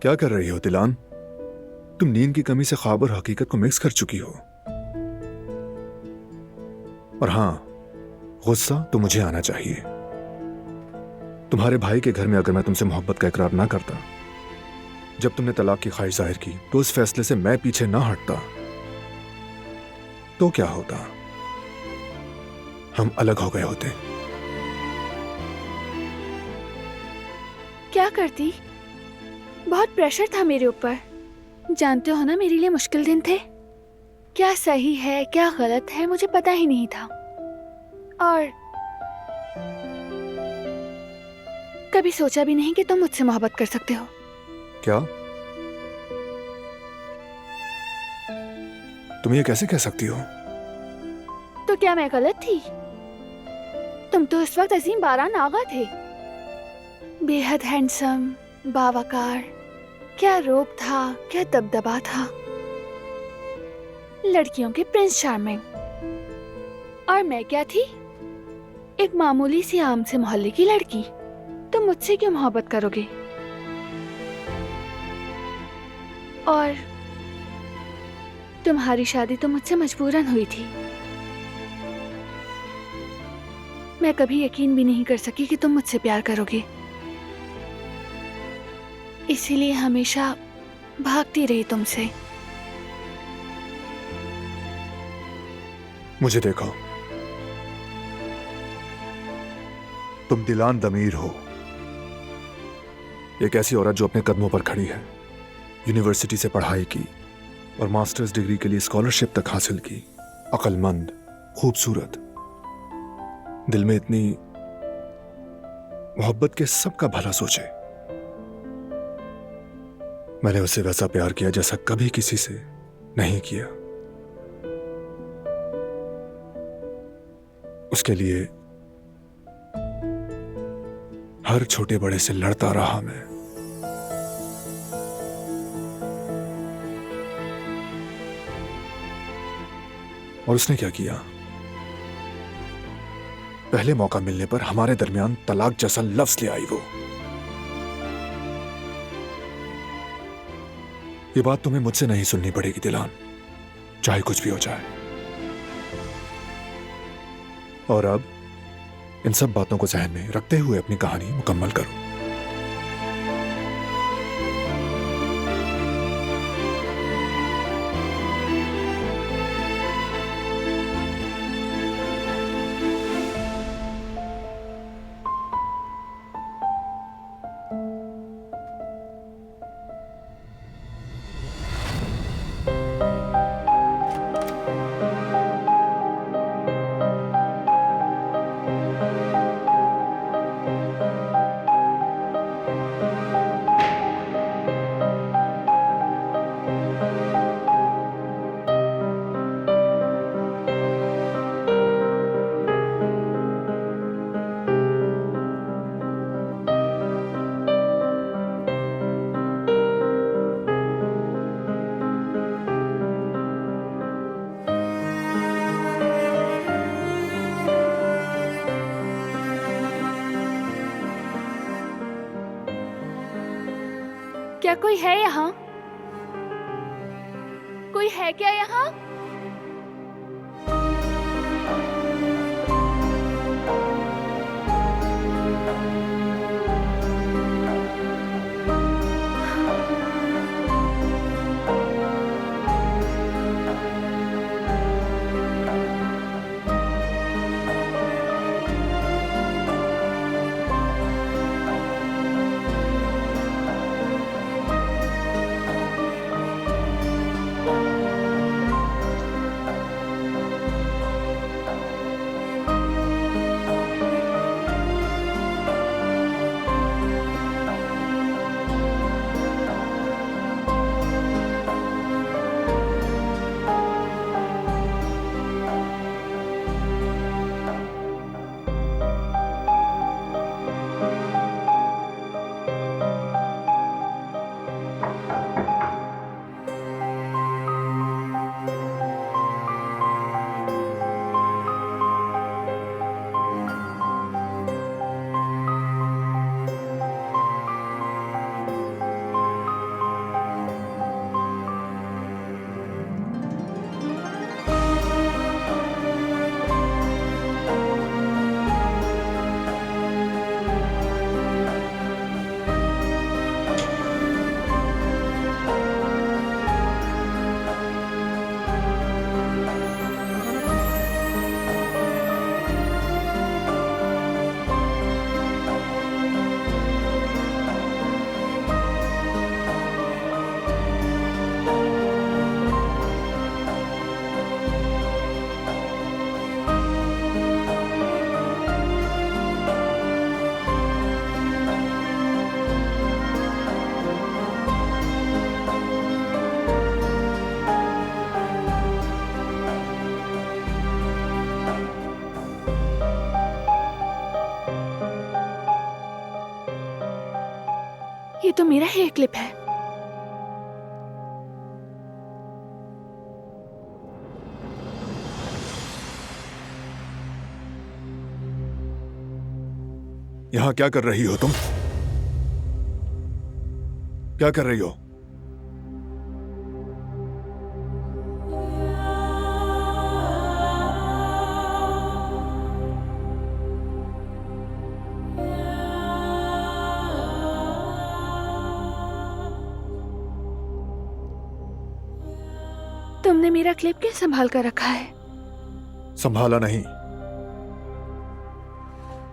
क्या कर रही हो दिलान? तुम नींद की कमी से ख्वाब और हकीकत को मिक्स कर चुकी हो। और हां, गुस्सा तो मुझे आना चाहिए। तुम्हारे भाई के घर में अगर मैं तुमसे मोहब्बत का इकरार ना करता, जब तुमने तलाक की ख्वाहिश जाहिर की, तो उस फैसले से मैं पीछे ना हटता, तो क्या होता? हम अलग हो गए होते। क्या करती? बहुत प्रेशर था मेरे ऊपर। जानते हो ना, मेरे लिए मुश्किल दिन थे। क्या सही है क्या गलत है मुझे पता ही नहीं था। और कभी सोचा भी नहीं कि तुम मुझसे मोहब्बत कर सकते हो। क्या तुम ये कैसे कह सकती हो? तो क्या मैं गलत थी? तुम तो इस वक्त अजीम बारान आगा थे, बेहद हैंडसम, बावकार। क्या रूप था, क्या दबदबा था। लड़कियों के प्रिंस चार्मिंग। और मैं क्या थी? एक मामूली सी आम से मोहल्ले की लड़की। तुम मुझसे क्यों मोहब्बत करोगे? और तुम्हारी शादी तो मुझसे मजबूरन हुई थी। मैं कभी यकीन भी नहीं कर सकी कि तुम मुझसे प्यार करोगे। इसीलिए हमेशा भागती रही तुमसे। मुझे देखो, तुम दिलान दमीर हो, एक ऐसी औरत जो अपने कदमों पर खड़ी है, यूनिवर्सिटी से पढ़ाई की और मास्टर्स डिग्री के लिए स्कॉलरशिप तक हासिल की, अक्लमंद, खूबसूरत, दिल में इतनी मोहब्बत के सबका भला सोचे। मैंने उससे वैसा प्यार किया जैसा कभी किसी से नहीं किया। उसके लिए हर छोटे बड़े से लड़ता रहा मैं। और उसने क्या किया? पहले मौका मिलने पर हमारे दरमियान तलाक जैसा लफ्ज ले आई वो। ये बात तुम्हें मुझसे नहीं सुननी पड़ेगी दिलान, चाहे कुछ भी हो जाए। और अब इन सब बातों को जहन में रखते हुए अपनी कहानी मुकम्मल करो। क्या कोई है यहाँ? कोई है क्या यहाँ? ये तो मेरा हेयर क्लिप है। यहां क्या कर रही हो तुम? क्या कर रही हो? तुमने मेरा क्लिप क्यों संभाल कर रखा है? संभाला नहीं,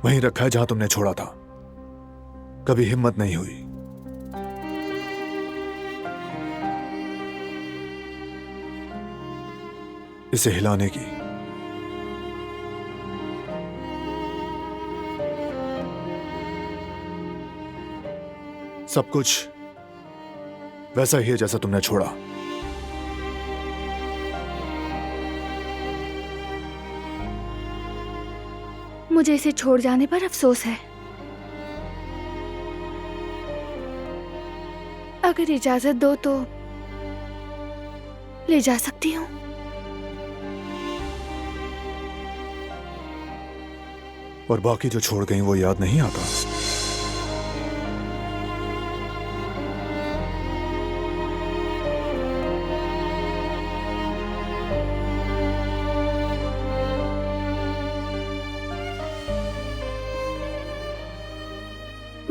वहीं रखा है जहां तुमने छोड़ा था। कभी हिम्मत नहीं हुई। इसे हिलाने की। सब कुछ वैसा ही है जैसा तुमने छोड़ा। मुझे इसे छोड़ जाने पर अफसोस है। अगर इजाजत दो तो ले जा सकती हूँ। और बाकी जो छोड़ गई वो याद नहीं आता?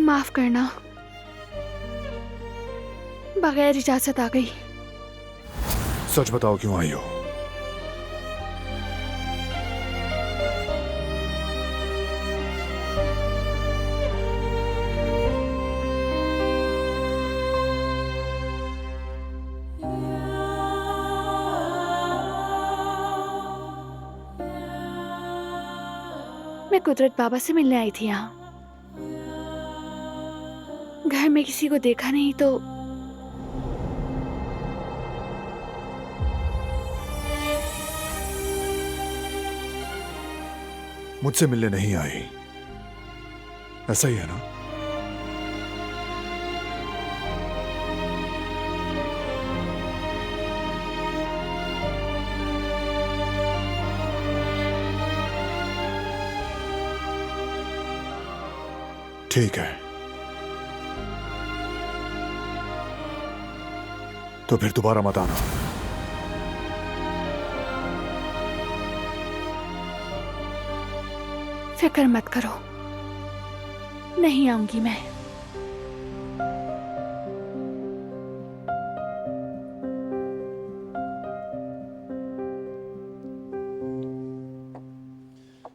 माफ करना, बगैर इजाजत आ गई। सच बताओ क्यों आई हो? मैं कुदरत बाबा से मिलने आई थी यहाँ। घर में किसी को देखा नहीं तो मुझसे मिलने नहीं आई, ऐसा ही है ना? ठीक है, तो फिर दोबारा मत आना। फिक्र मत करो, नहीं आऊंगी मैं।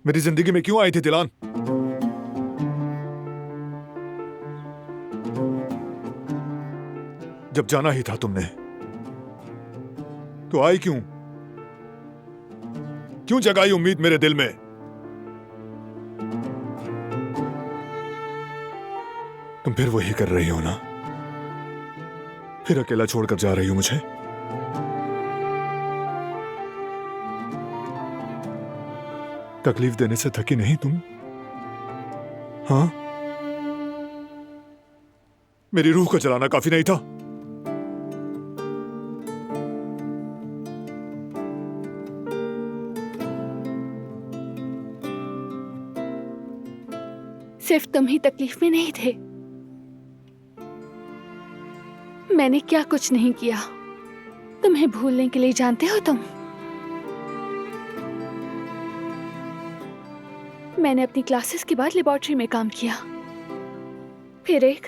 मेरी जिंदगी में क्यों आई थी दिलान? जब जाना ही था तुमने तो आई क्यों? क्यों जगाई उम्मीद मेरे दिल में? तुम फिर वही कर रही हो ना? फिर अकेला छोड़कर जा रही हो मुझे? तकलीफ देने से थकी नहीं तुम? हाँ, मेरी रूह को जलाना काफी नहीं था? सिर्फ तुम ही तकलीफ में नहीं थे। मैंने क्या कुछ नहीं किया तुम्हें भूलने के लिए, जानते हो तुम? मैंने अपनी क्लासेस के बाद लेबोरेटरी में काम किया, फिर एक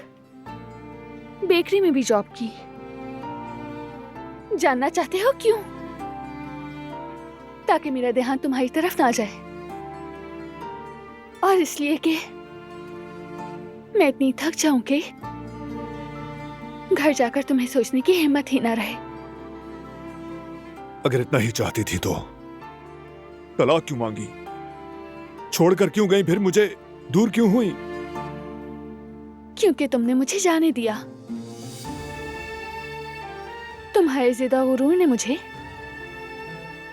बेकरी में भी जॉब की। जानना चाहते हो क्यों? ताकि मेरा ध्यान तुम्हारी तरफ ना जाए, और इसलिए कि मैं इतनी थक जाऊं कि घर जाकर तुम्हें सोचने की हिम्मत ही ना रहे। अगर इतना ही चाहती थी तो तलाक क्यों मांगी? छोड़कर क्यों गई? फिर मुझे दूर क्यों हुई? क्योंकि तुमने मुझे जाने दिया। तुम्हारे ज़िद्द और गुरूर ने मुझे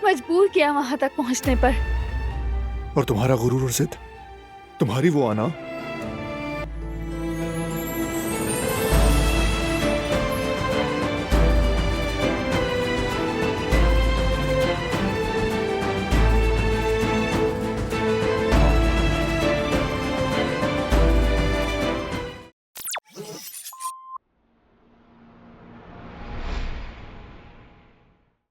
मजबूर किया वहां तक पहुंचने पर। और तुम्हारा गुरूर और जिद, तुम्हारी वो आना,